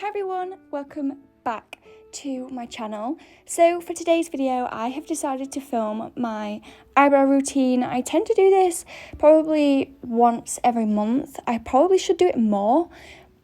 Hi everyone, welcome back to my channel. So for today's video, I have decided to film my eyebrow routine. I tend to do this probably once every month. I probably should do it more,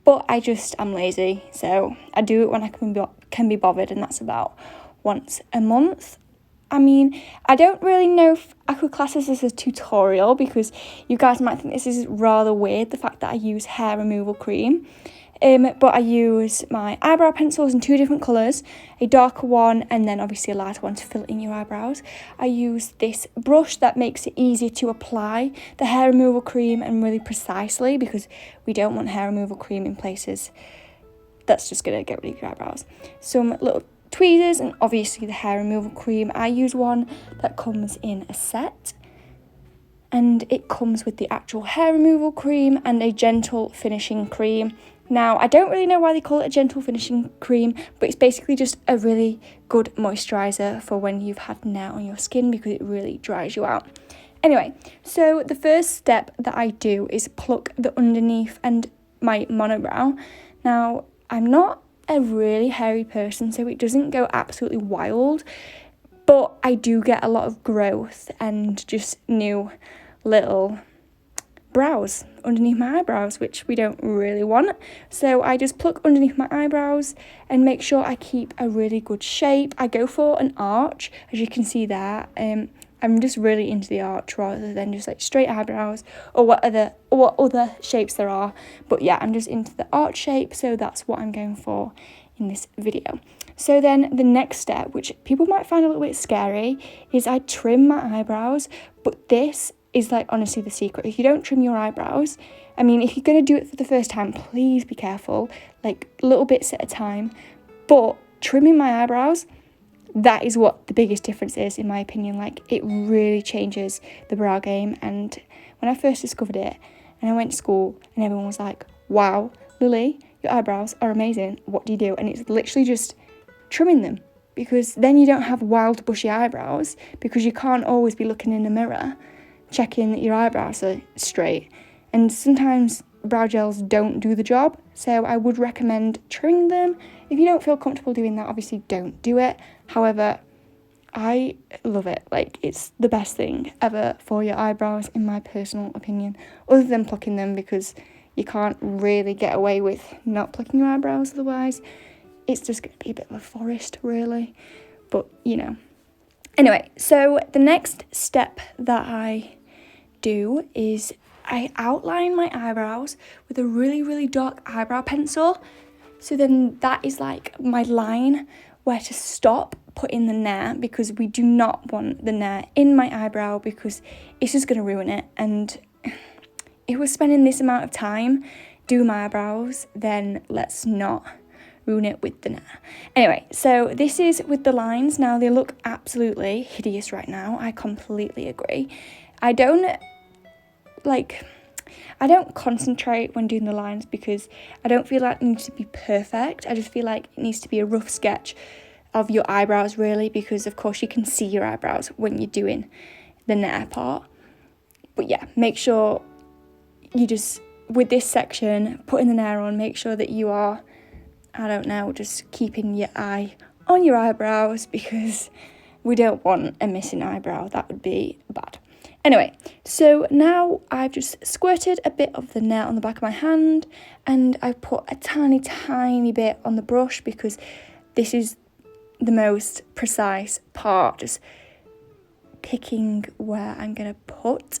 but I'm lazy. So I do it when I can be bothered, and that's about once a month. I mean, I don't really know if I could class this as a tutorial because you guys might think this is rather weird, the fact that I use hair removal cream. But I use my eyebrow pencils in two different colours, a darker one and then obviously a lighter one to fill in your eyebrows. I use this brush that makes it easier to apply the hair removal cream and really precisely, because we don't want hair removal cream in places that's just going to get rid of your eyebrows. Some little tweezers and obviously the hair removal cream. I use one that comes in a set, and it comes with the actual hair removal cream and a gentle finishing cream. Now, I don't really know why they call it a gentle finishing cream, but it's basically just a really good moisturiser for when you've had nail on your skin, because it really dries you out. Anyway, so the first step that I do is pluck the underneath and my monobrow. Now, I'm not a really hairy person, so it doesn't go absolutely wild, but I do get a lot of growth and just new little brows underneath my eyebrows, which we don't really want. So I just pluck underneath my eyebrows and make sure I keep a really good shape. I go for an arch, as you can see there. I'm just really into the arch rather than just like straight eyebrows or what other shapes there are. But yeah, I'm just into the arch shape, so that's what I'm going for in this video. So then the next step, which people might find a little bit scary, is I trim my eyebrows. But this is like honestly the secret. If you don't trim your eyebrows, I mean, if you're going to do it for the first time, please be careful, like little bits at a time. But trimming my eyebrows, that is what the biggest difference is, in my opinion. Like, it really changes the brow game. And when I first discovered it and I went to school and everyone was like, wow, Lily, your eyebrows are amazing, what do you do? And it's literally just trimming them, because then you don't have wild bushy eyebrows, because you can't always be looking in the mirror checking that your eyebrows are straight, and sometimes brow gels don't do the job. So I would recommend trimming them. If you don't feel comfortable doing that, obviously don't do it. However, I love it. Like, it's the best thing ever for your eyebrows, in my personal opinion, other than plucking them, because you can't really get away with not plucking your eyebrows, otherwise it's just going to be a bit of a forest, really. But you know, anyway, so the next step that I do is I outline my eyebrows with a really dark eyebrow pencil. So then that is like my line where to stop putting the nair, because we do not want the nair in my eyebrow, because it's just going to ruin it. And if we're spending this amount of time doing my eyebrows, then let's not ruin it with the nair. Anyway, so this is with the lines. Now, they look absolutely hideous right now. I completely agree. I don't concentrate when doing the lines, because I don't feel like it needs to be perfect. I just feel like it needs to be a rough sketch of your eyebrows, really, because of course you can see your eyebrows when you're doing the nair part. But yeah, make sure you just, with this section, putting the nair on, make sure that you are, I don't know, just keeping your eye on your eyebrows, because we don't want a missing eyebrow. That would be bad. Anyway, so now I've just squirted a bit of the nail on the back of my hand, and I put a tiny bit on the brush, because this is the most precise part, just picking where I'm going to put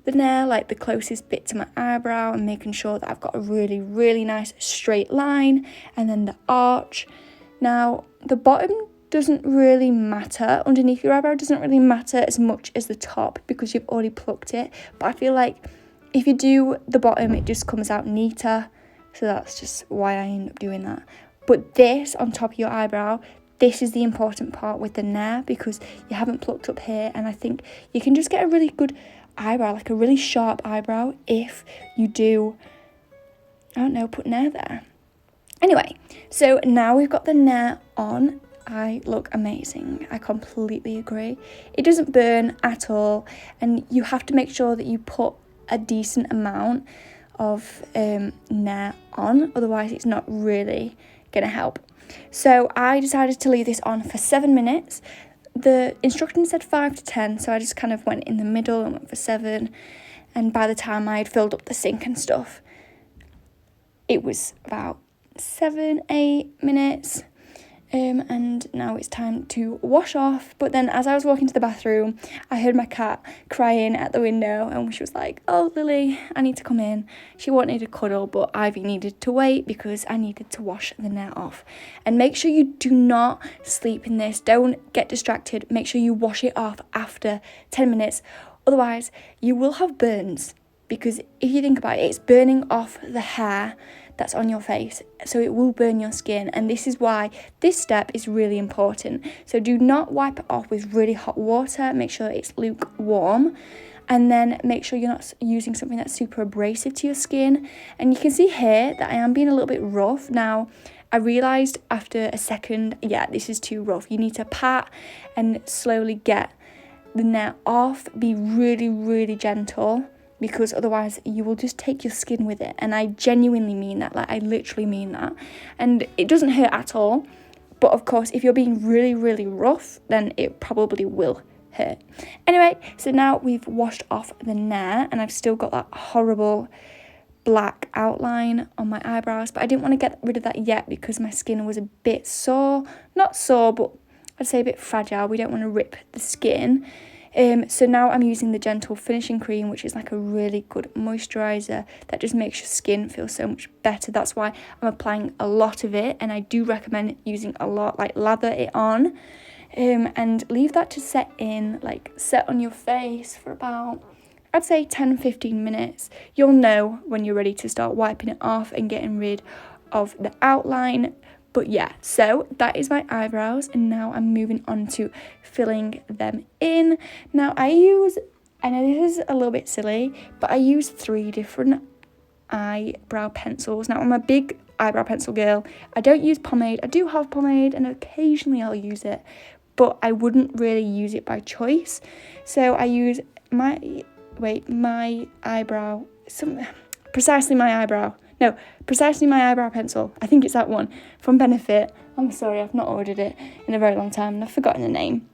the nail, like the closest bit to my eyebrow, and making sure that I've got a really nice straight line, and then the arch. Now, the bottom doesn't really matter, underneath your eyebrow doesn't really matter as much as the top, because you've already plucked it. But I feel like if you do the bottom, it just comes out neater, so that's just why I end up doing that. But this on top of your eyebrow, this is the important part with the nair, because you haven't plucked up here, and I think you can just get a really good eyebrow, like a really sharp eyebrow, if you do, I don't know, put nair there. Anyway, so now we've got the nair on. I look amazing. I completely agree. It doesn't burn at all, and you have to make sure that you put a decent amount of nair on, otherwise it's not really going to help. So I decided to leave this on for 7 minutes. The instructions said 5 to 10, so I just kind of went in the middle and went for 7. And by the time I had filled up the sink and stuff, it was about 7-8 minutes. And now it's time to wash off. But then as I was walking to the bathroom, I heard my cat crying at the window, and she was like, "Oh, Lily, I need to come in." She wanted a cuddle, but Ivy needed to wait because I needed to wash the nair off. And make sure you do not sleep in this. Don't get distracted. Make sure you wash it off after 10 minutes. Otherwise, you will have burns, because if you think about it, it's burning off the hair that's on your face, so it will burn your skin. And this is why this step is really important. So do not wipe it off with really hot water. Make sure it's lukewarm, and then make sure you're not using something that's super abrasive to your skin. And you can see here that I am being a little bit rough. Now, I realised after a second, yeah, this is too rough. You need to pat and slowly get the nair off. Be really, really gentle, because otherwise you will just take your skin with it. And I genuinely mean that, like I literally mean that. And it doesn't hurt at all, but of course if you're being really, really rough, then it probably will hurt. Anyway, so now we've washed off the nair, and I've still got that horrible black outline on my eyebrows, but I didn't want to get rid of that yet because my skin was a bit sore. Not sore, but I'd say a bit fragile. We don't want to rip the skin. So now I'm using the Gentle Finishing Cream, which is like a really good moisturiser that just makes your skin feel so much better. That's why I'm applying a lot of it, and I do recommend using a lot, like lather it on, and leave that to set in, like set on your face for about, I'd say 10-15 minutes. You'll know when you're ready to start wiping it off and getting rid of the outline. But yeah, so that is my eyebrows, and now I'm moving on to filling them in. Now I know this is a little bit silly, but I use 3 different eyebrow pencils. Now I'm a big eyebrow pencil girl. I don't use pomade. I do have pomade, and occasionally I'll use it, but I wouldn't really use it by choice. So I use Precisely My Eyebrow Pencil. I think it's that one from Benefit. I'm sorry, I've not ordered it in a very long time and I've forgotten the name.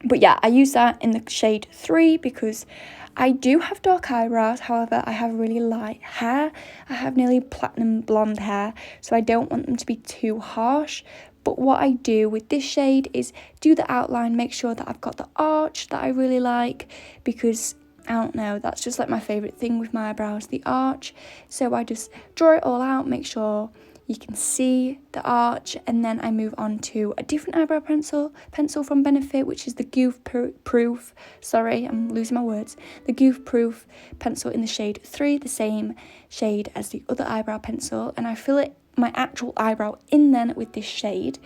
But yeah, I use that in the shade 3 because I do have dark eyebrows. However, I have really light hair. I have nearly platinum blonde hair, so I don't want them to be too harsh. But what I do with this shade is do the outline, make sure that I've got the arch that I really like, because I don't know, that's just like my favourite thing with my eyebrows, the arch. So I just draw it all out, make sure you can see the arch, and then I move on to a different eyebrow pencil from Benefit, which is the Goof Proof, the Goof Proof pencil in the shade 3, the same shade as the other eyebrow pencil, and I fill my actual eyebrow in then with this shade.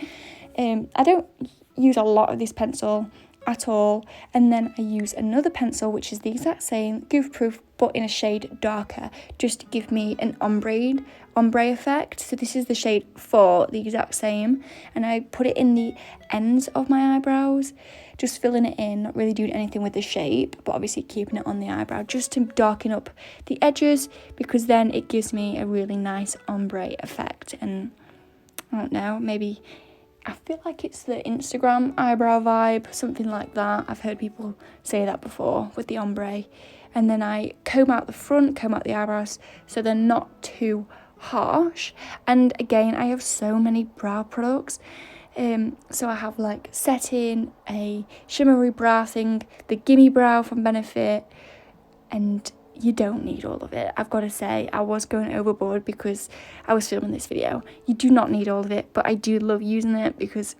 I don't use a lot of this pencil at all, and then I use another pencil which is the exact same, Goof Proof, but in a shade darker, just to give me an ombre effect. So this is the shade 4, the exact same, and I put it in the ends of my eyebrows, just filling it in, not really doing anything with the shape, but obviously keeping it on the eyebrow just to darken up the edges, because then it gives me a really nice ombre effect. And I don't know, maybe I feel like it's the Instagram eyebrow vibe, something like that. I've heard people say that before with the ombre. And then I comb out the eyebrows so they're not too harsh. And again, I have so many brow products. So I have like Setting, a shimmery brow thing, the Gimme Brow from Benefit, and you don't need all of it. I've got to say, I was going overboard because I was filming this video. You do not need all of it, but I do love using it because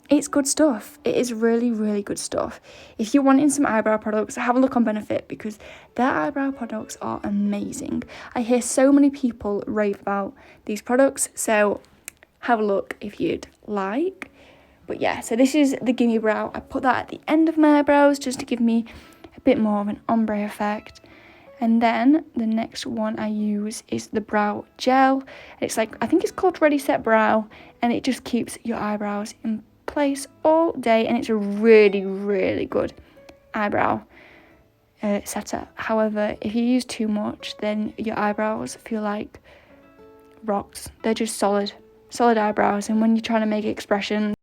it's good stuff. It is really, really good stuff. If you're wanting some eyebrow products, have a look on Benefit because their eyebrow products are amazing. I hear so many people rave about these products, so have a look if you'd like. But yeah, so this is the Gimme Brow. I put that at the end of my eyebrows just to give me a bit more of an ombre effect. And then the next one I use is the brow gel. It's like, I think it's called Ready Set Brow, and it just keeps your eyebrows in place all day, and it's a really, really good eyebrow setter. However, if you use too much, then your eyebrows feel like rocks. They're just solid eyebrows, and when you're trying to make expressions,